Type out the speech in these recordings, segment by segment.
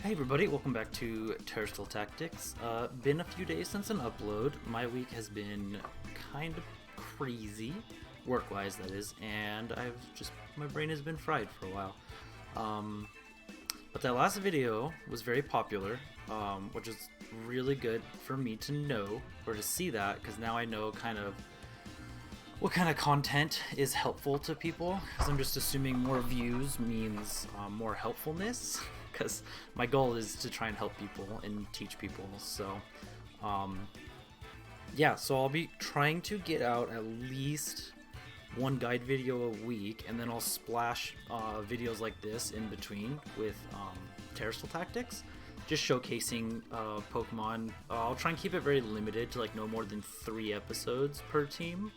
Hey everybody, welcome back to Terastal Tactics. Been a few days since an upload. My week has been kind of crazy, work-wise that is, and my brain has been fried for a while. But that last video was very popular, which is really good for me to know, or to see that, because now I know kind of what kind of content is helpful to people, because I'm just assuming more views means more helpfulness. Because my goal is to try and help people and teach people. So yeah, so I'll be trying to get out at least one guide video a week, and then I'll splash videos like this in between with Terastal Tactics, just showcasing Pokemon. I'll try and keep it very limited to like no more than 3 episodes per team,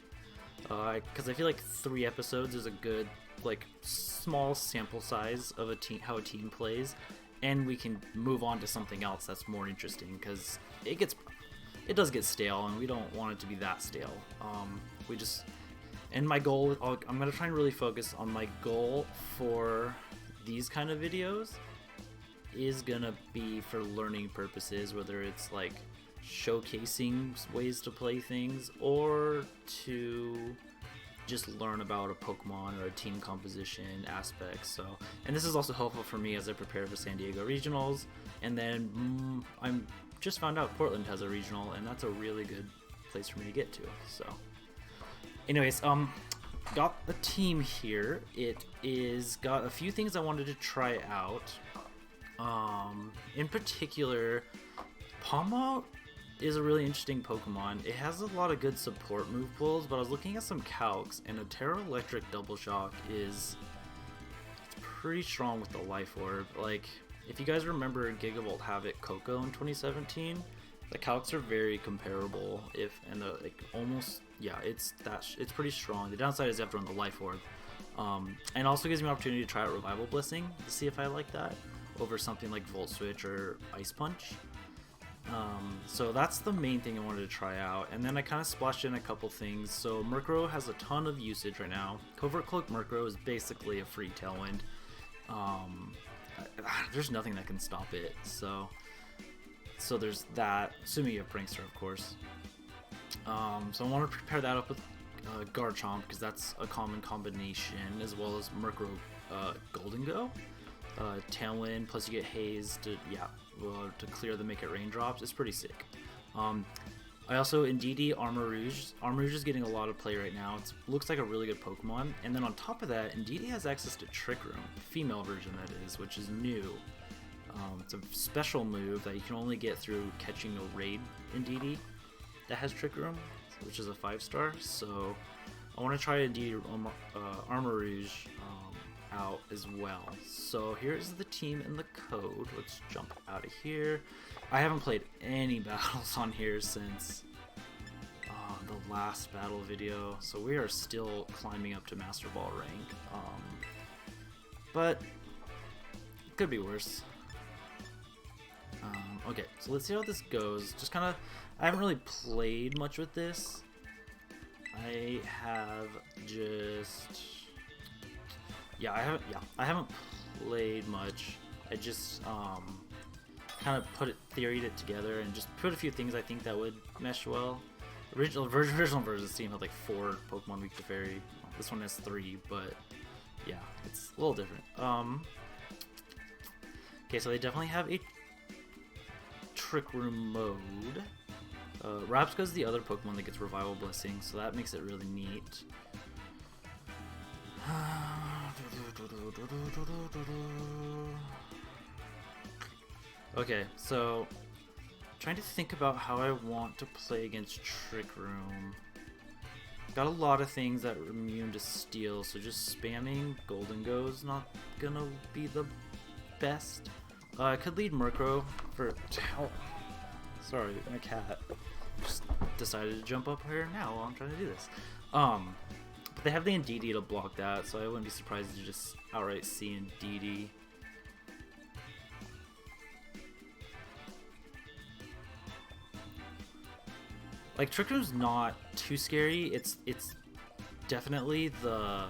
because I feel like 3 episodes is a good like small sample size of a team, how a team plays, and we can move on to something else that's more interesting, because it does get stale, and we don't want it to be that stale. And my goal, I'm gonna try and really focus on my goal for these kind of videos is gonna be for learning purposes, whether it's like showcasing ways to play things or to just learn about a Pokemon or a team composition aspects. So, and this is also helpful for me as I prepare for San Diego regionals, and then I'm just found out Portland has a regional, and that's a really good place for me to get to. So anyways, got the team here. It is got a few things I wanted to try out. In particular, Pawmot is a really interesting Pokemon. It has a lot of good support move pulls, but I was looking at some calcs, and a Tera Electric Double Shock it's pretty strong with the Life Orb. Like, if you guys remember Gigavolt Havoc Coco in 2017, the calcs are very comparable. It's pretty strong. The downside is you have to run the Life Orb, and also gives me an opportunity to try out Revival Blessing to see if I like that over something like Volt Switch or Ice Punch. So that's the main thing I wanted to try out, and then I kind of splashed in a couple things. So Murkrow has a ton of usage right now. Covert Cloak Murkrow is basically a free Tailwind. There's nothing that can stop it, so there's that, assuming you have Prankster, of course. So I want to prepare that up with Garchomp, because that's a common combination, as well as Murkrow Golden Go. Tailwind, plus you get Haze to clear the Make It Raindrops. It's pretty sick. I also Indeedee Armarouge. Armarouge is getting a lot of play right now. It looks like a really good Pokemon. And then on top of that, Indeedee has access to Trick Room, female version that is, which is new. It's a special move that you can only get through catching a raid Indeedee that has Trick Room, which is a 5-star. So I want to try Indeedee Armarouge out as well. So here's the team and the code. Let's jump out of here. I haven't played any battles on here since the last battle video, so we are still climbing up to Master Ball rank, but it could be worse. Okay, so let's see how this goes. Just kind of, I haven't really played much with this. I haven't played much. I just kind of theoried it together and just put a few things I think that would mesh well. Original version of the team had like 4 Pokemon Week to Fairy. This one has 3, but yeah, it's a little different. Okay, so they definitely have a Trick Room mode. Rapska's the other Pokemon that gets Revival Blessing, so that makes it really neat. Okay, so trying to think about how I want to play against Trick Room. Got a lot of things that are immune to Steel, so just spamming Golden Go is not gonna be the best. I could lead Murkrow for... Oh, sorry, my cat just decided to jump up here now while I'm trying to do this. But they have the Indeedee to block that, so I wouldn't be surprised to just outright see Indeedee. Like, Trick Room's not too scary. It's definitely the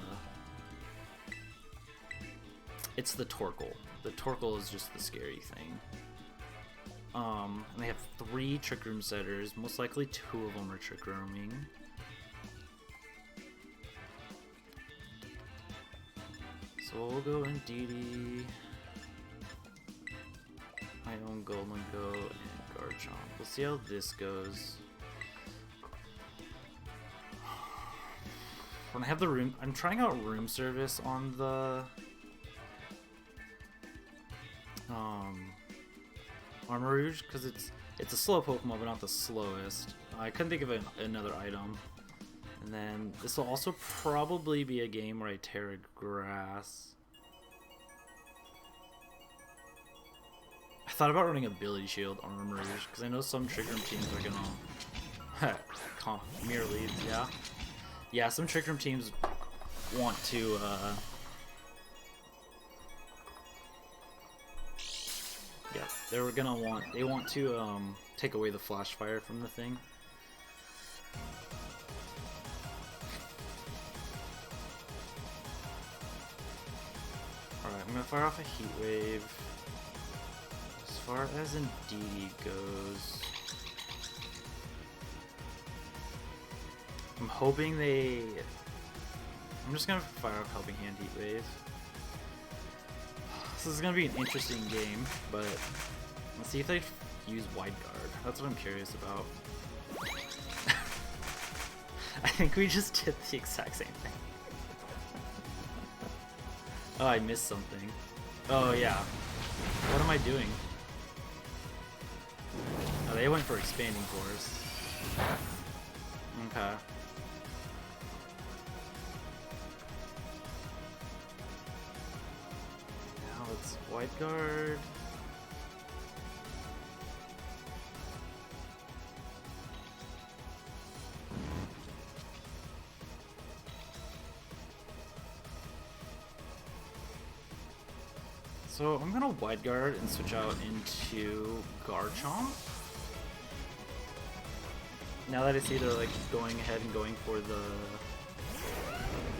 It's the Torkoal The Torkoal is just the scary thing. And they have 3 Trick Room setters. Most likely 2 of them are Trick Rooming. So we'll go Indeedee. My own Golden Go and Garchomp. We'll see how this goes. When I have the room, I'm trying out room service on the Armarouge because it's a slow Pokemon, but not the slowest. I couldn't think of another item. And then this will also probably be a game where I Tera Grass. I thought about running Ability Shield on Armarouge because I know some Trick Room teams are gonna mirror leads. Yeah, some Trick Room teams want to they want to take away the flash fire from the thing. Alright, I'm gonna fire off a Heat Wave. As far as Indeedee goes, I'm hoping I'm just gonna fire off Helping Hand Heat Wave. This is gonna be an interesting game, but let's see if they use Wide Guard. That's what I'm curious about. I think we just did the exact same thing. Oh, I missed something. Oh yeah. What am I doing? Oh, they went for Expanding Force. Okay. Now let's Wide Guard. So I'm gonna Wide Guard and switch out into Garchomp. Now that I see they're like going ahead and going for the...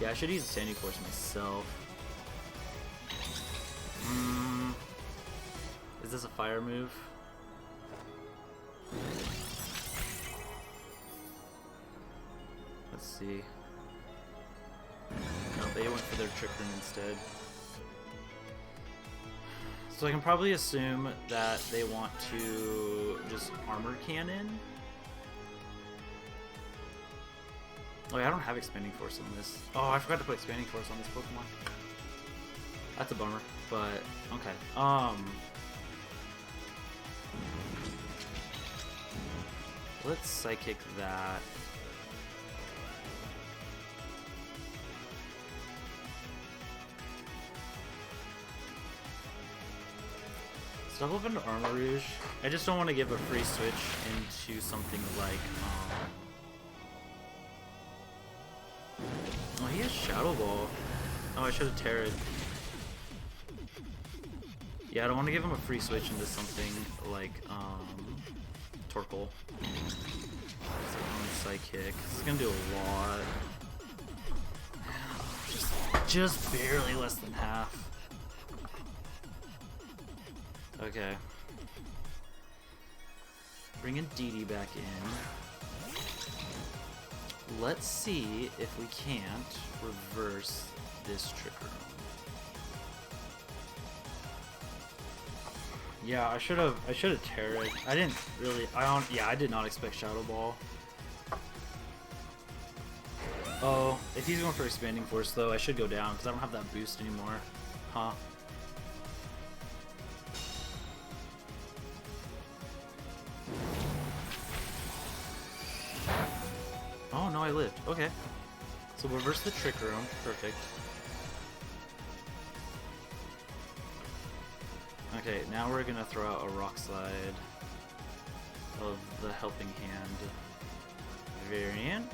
Yeah, I should use Sandy Force myself. Is this a fire move? Let's see. No, they went for their Trick Room instead. So I can probably assume that they want to just Armor Cannon. Oh yeah, I don't have Expanding Force on this. Oh, I forgot to put Expanding Force on this Pokemon. That's a bummer, but okay. Let's Psychic that. Stop up into Armarouge. I just don't want to give a free switch into something like oh, he has Shadow Ball. Oh, I should have Tera'd. Yeah, I don't want to give him a free switch into something like Torkoal. So Psychic. This is gonna do a lot. Just barely less than half. Okay. Bring Indeedee back in. Let's see if we can't reverse this Trick Room. Yeah, I should have Tera'd. I didn't really I did not expect Shadow Ball. Oh, if he's going for Expanding Force though, I should go down because I don't have that boost anymore. Huh. Oh no, I lived. Okay. So reverse the Trick Room. Perfect. Okay, now we're gonna throw out a Rock Slide of the Helping Hand variant.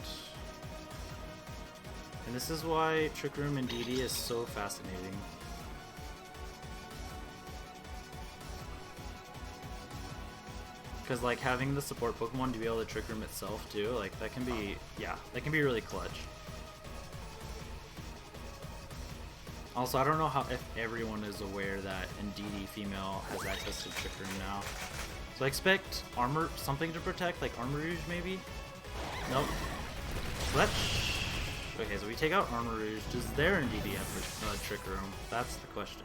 And this is why Trick Room Indeedee is so fascinating. Because like having the support Pokemon to be able to Trick Room itself too, like that can be, yeah, that can be really clutch. Also, I don't know how if everyone is aware that Indeedee female has access to Trick Room now. So I expect something to protect, like Armarouge maybe? Nope. So okay, so we take out Armarouge. Does their Indeedee-F Trick Room? That's the question.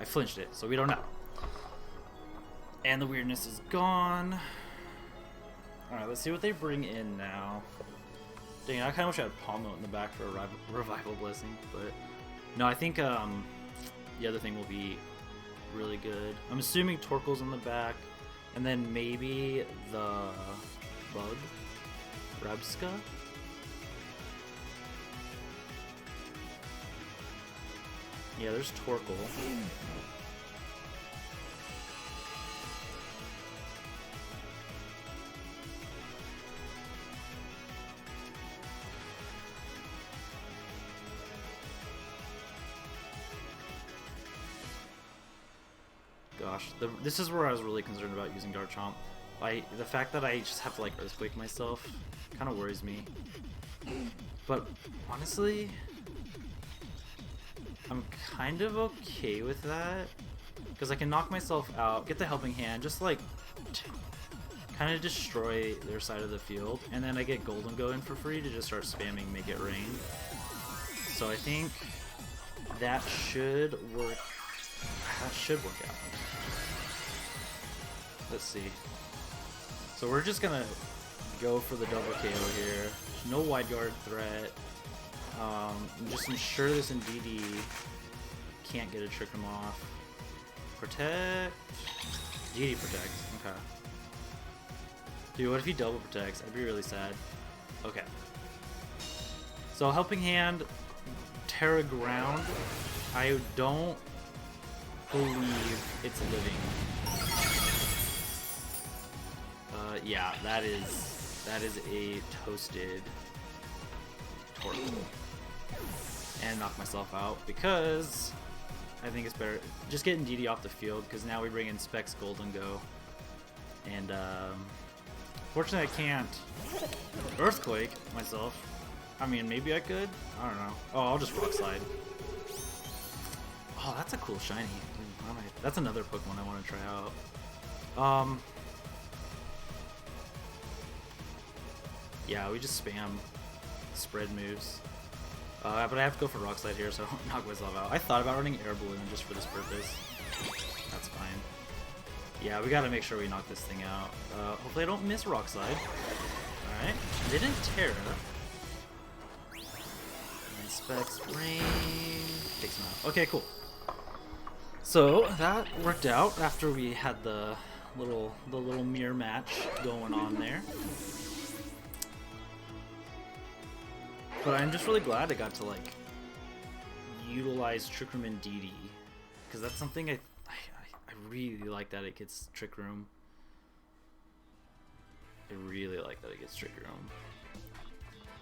I flinched it, so we don't know. And the weirdness is gone. Alright, let's see what they bring in now. Dang, I kind of wish I had Pawmot in the back for a Revival Blessing, but... No, I think the other thing will be really good. I'm assuming Torkoal's in the back, and then maybe the Bug? Rebska? Yeah, there's Torkoal. Gosh, this is where I was really concerned about using Garchomp. The fact that I just have to like Earthquake myself kind of worries me. But honestly, I'm kind of okay with that because I can knock myself out, get the Helping Hand, just like kind of destroy their side of the field, and then I get Golden Go in for free to just start spamming Make It Rain. So I think that should work. That should work out. Let's see. So we're just gonna go for the double KO here. No wide guard threat. Just ensure this Indeedee can't get a Trick Room off. Protect. Indeedee protects. Okay. Dude, what if he double protects? I'd be really sad. Okay. So Helping Hand, Tera Ground. I don't believe it's living. Yeah, that is a toasted Torkoal. And knock myself out because I think it's better just getting Indeedee off the field because now we bring in Specs Golden Go. And fortunately I can't Earthquake myself. I mean, maybe I could. I don't know. Oh, I'll just Rock Slide. Oh, that's a cool shiny. That's another Pokemon I want to try out. Yeah, we just spam spread moves. But I have to go for Rock Slide here, so I don't knock myself out. I thought about running Air Balloon just for this purpose. That's fine. Yeah, we gotta make sure we knock this thing out. Hopefully I don't miss Rock Slide. Alright, didn't Tera. And Specs Rain takes him out. Okay, cool. So that worked out after we had the little mirror match going on there. But I'm just really glad I got to like utilize Trick Room Indeedee, because that's something I really like that it gets Trick Room. I really like that it gets Trick Room.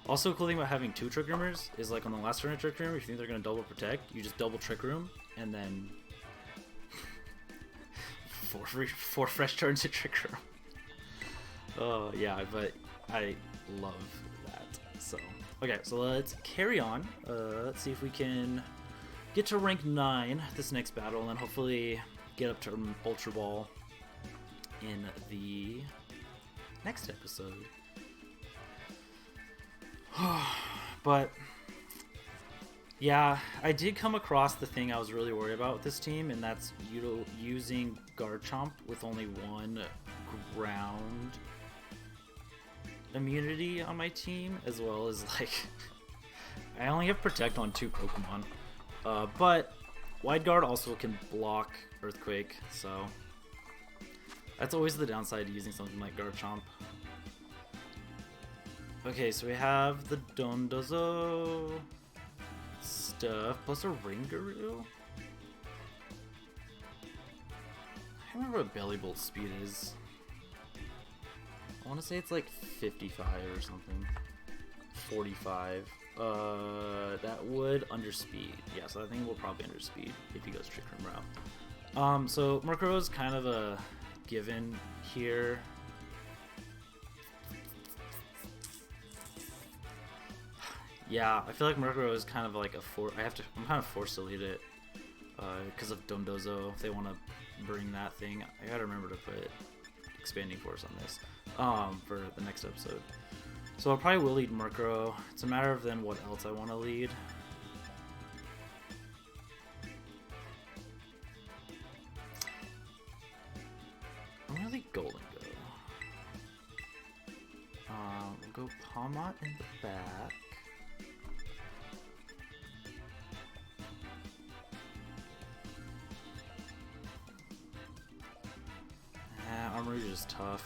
Also, cool thing about having two Trick Roomers is like on the last turn of Trick Room, if you think they're gonna double protect, you just double Trick Room and then four fresh turns of Trick Room. Oh yeah, but I love that. So okay, so let's carry on. Let's see if we can get to rank 9 this next battle, and then hopefully get up to Ultra Ball in the next episode. But yeah, I did come across the thing I was really worried about with this team, and that's using Garchomp with only one ground immunity on my team, as well as like I only have Protect on 2 Pokemon, but Wide Guard also can block Earthquake, so that's always the downside to using something like Garchomp. Okay, so we have the Dondozo stuff plus a Ringaroo. I don't remember what Belly Bolt speed is. I want to say it's like 55 or something. 45. That would underspeed. Yeah, so I think we'll probably underspeed if he goes Trick Room route. So Murkrow is kind of a given here. Yeah, I feel like Murkrow is kind of like I'm kind of forced to lead it because of Dondozo. If they want to bring that thing, I gotta remember to put Expanding Force on this for the next episode. So I probably will lead Murkrow. It's a matter of then what else I want to lead. I'm gonna lead Golden Go. We'll go Pawmot in the back. Armarouge is tough.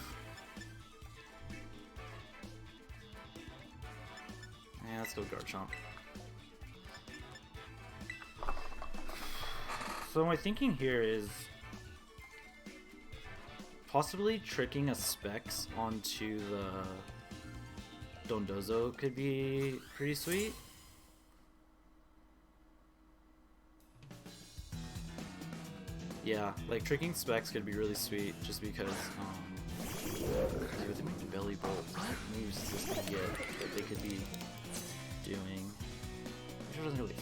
Yeah, let's go Garchomp. So my thinking here is possibly tricking a Specs onto the Dondozo could be pretty sweet. Yeah, like tricking Specs could be really sweet just because with the Belly Bolt, what moves does this thing get that they could be doing? I'm sure it doesn't really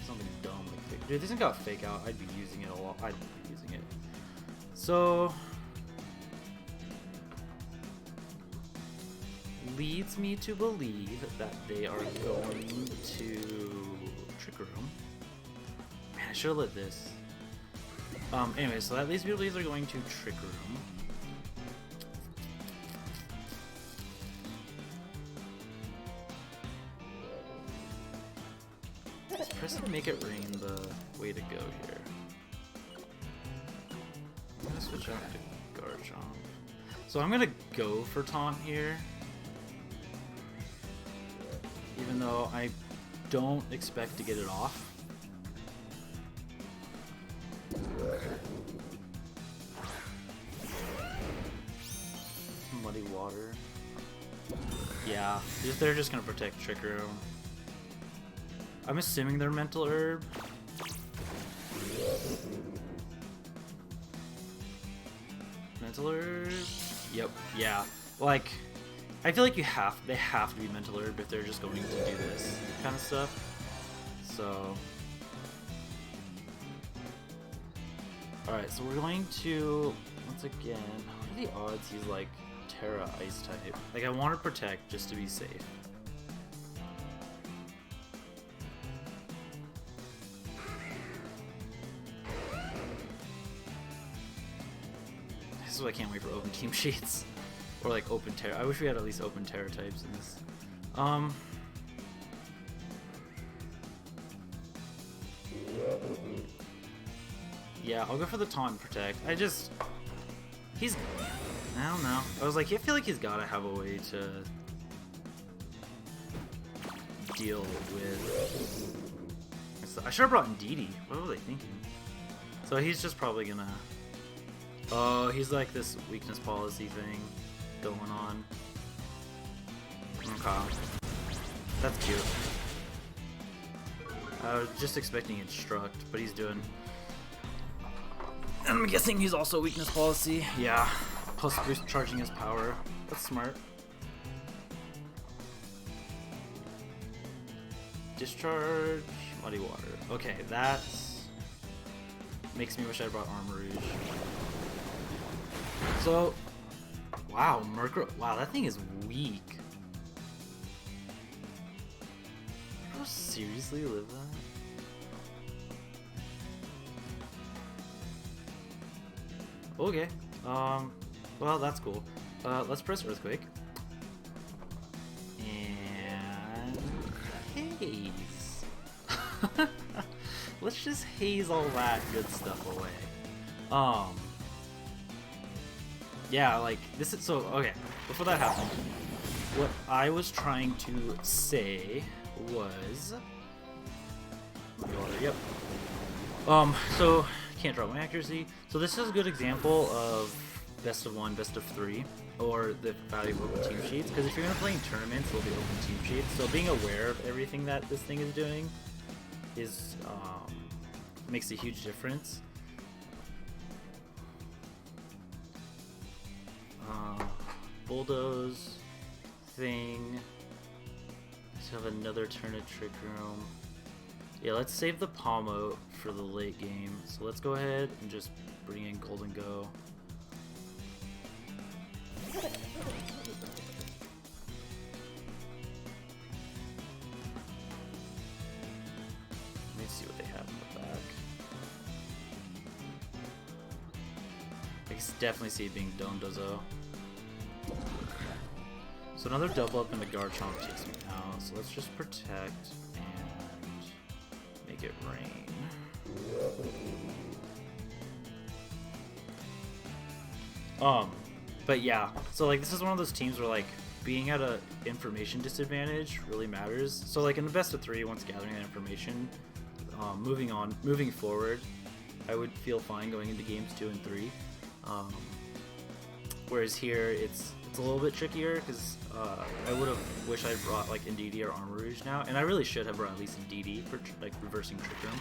something dumb like dude, this thing got Fake Out, I'd be using it a lot. I'd be using it. So leads me to believe that they are going to Trick Room. Man, I should have lit this. Anyway, so that leads me to believe they're going to Trick Room. Is pressing Make It Rain the way to go here? I'm gonna switch out to Garchomp. So I'm gonna go for Taunt here. Even though I don't expect to get it off. Muddy Water. Yeah, they're just gonna protect Trick Room. I'm assuming they're Mental Herb. Mental Herb? Yep, yeah. Like, I feel like they have to be Mental Herb if they're just going to do this kind of stuff. So alright, so we're going to, once again, what are the odds he's like Tera Ice type? Like, I want to protect just to be safe. This is what I can't wait for open team sheets. Or like open Tera. I wish we had at least open Tera types in this. Yeah, I'll go for the Taunt and Protect. I don't know. I was like, I feel like he's gotta have a way to deal with. I should have brought Indeedee. What were they thinking? So he's just probably gonna. Oh, he's like this weakness policy thing going on. Okay. That's cute. I was just expecting Instruct, but he's doing. I'm guessing he's also weakness policy. Yeah. Plus boost charging his power. That's smart. Discharge. Muddy Water. Okay, that makes me wish I brought Armarouge. So, wow, Murkrow. Wow, that thing is weak. Murkrow seriously live that? Okay. Well, that's cool. Let's press Earthquake. And haze. Let's just haze all that good stuff away. Yeah, like, this is, so, okay, before that happened, what I was trying to say was, yep, so, can't drop my accuracy, so this is a good example of best of 1, best of 3, or the value of open team sheets, because if you're going to play in tournaments, there'll be open team sheets, so being aware of everything that this thing is doing is, makes a huge difference. Bulldoze thing. Let's have another turn of Trick Room. Yeah, let's save the Pawmot for the late game. So let's go ahead and just bring in Golden Go. Let me see what they have in the back. I can definitely see it being Dondozo. So another double up into Garchomp takes me out. So let's just protect and make it rain. But yeah, so like this is one of those teams where like being at a information disadvantage really matters. So like in the best of 3, once gathering that information, moving forward, I would feel fine going into games 2 and 3. Whereas here it's a little bit trickier because I would have wished I brought like Indeedee or Armarouge now, and I really should have brought at least Indeedee for like reversing Trick Room.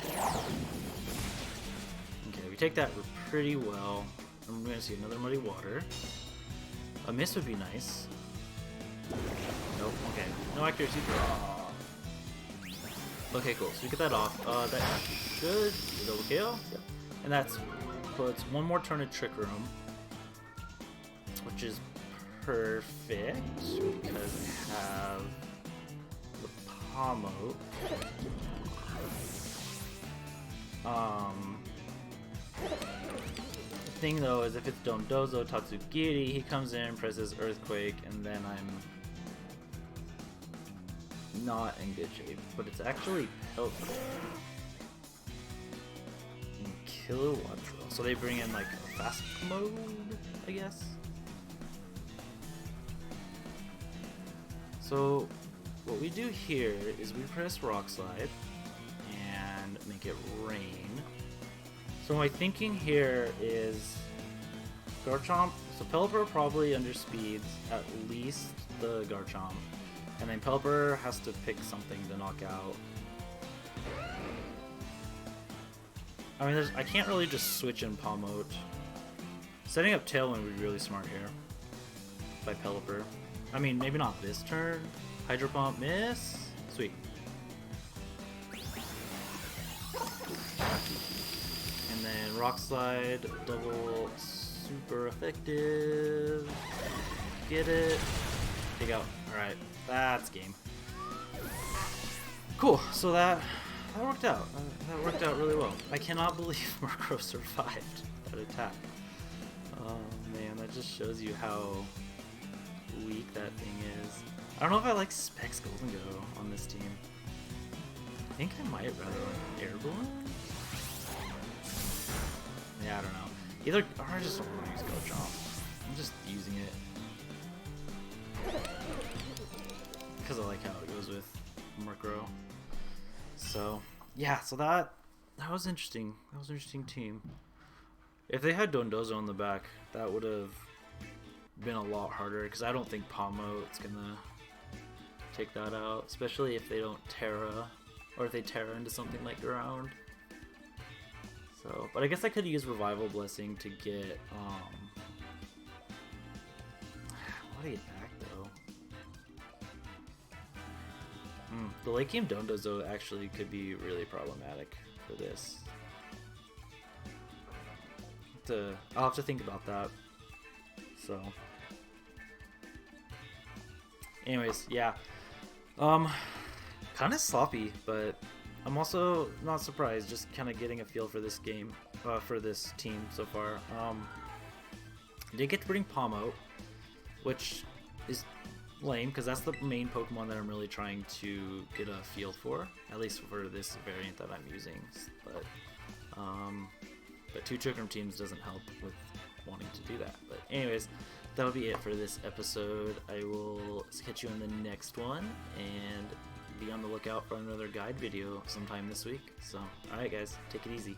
Okay, we take that pretty well. I'm gonna see another Muddy Water. A miss would be nice. Nope. Okay. No accuracy. Okay, cool. So we get that off. That should double kill. Yep. And that's puts one more turn of Trick Room, which is perfect because I have the Pawmot. The thing though is if it's Dondozo, Tatsugiri, he comes in, presses Earthquake, and then I'm not in good shape. But it's actually Pelipper and Kilowattrel. So they bring in like a fast mode, I guess. So what we do here is we press Rock Slide and make it rain. So my thinking here is Garchomp, so Pelipper probably underspeeds at least the Garchomp, and then Pelipper has to pick something to knock out. I mean, I can't really just switch in Pawmot. Setting up Tailwind would be really smart here by Pelipper. I mean, maybe not this turn. Hydro Pump, miss. Sweet. And then Rock Slide, double, super effective. Get it. Take out. Alright, that's game. Cool, so that worked out. That worked out really well. I cannot believe Murkrow survived that attack. Oh man, that just shows you how weak that thing is. I don't know if I like Specs Golden Go on this team. I think I might rather like Air Balloon. Yeah, I don't know. Either, or I just don't want to use Garchomp. I'm just using it because I like how it goes with Murkrow. So yeah, so that was interesting. That was an interesting team. If they had Dondozo on the back, that would have been a lot harder because I don't think Pawmot's gonna take that out, especially if they don't Tera, or if they Tera into something like Ground. So, but I guess I could use Revival Blessing to get what do you back though? The late game Dondozo actually could be really problematic for this. I'll have to think about that. So, anyways, yeah. Kind of sloppy, but I'm also not surprised. Just kind of getting a feel for this game, for this team so far. Did get to bring Pawmot, which is lame because that's the main Pokemon that I'm really trying to get a feel for, at least for this variant that I'm using. But 2 Trick Room teams doesn't help with wanting to do that. But anyways, that'll be it for this episode. I will catch you in the next one, and be on the lookout for another guide video sometime this week. So, alright guys, take it easy.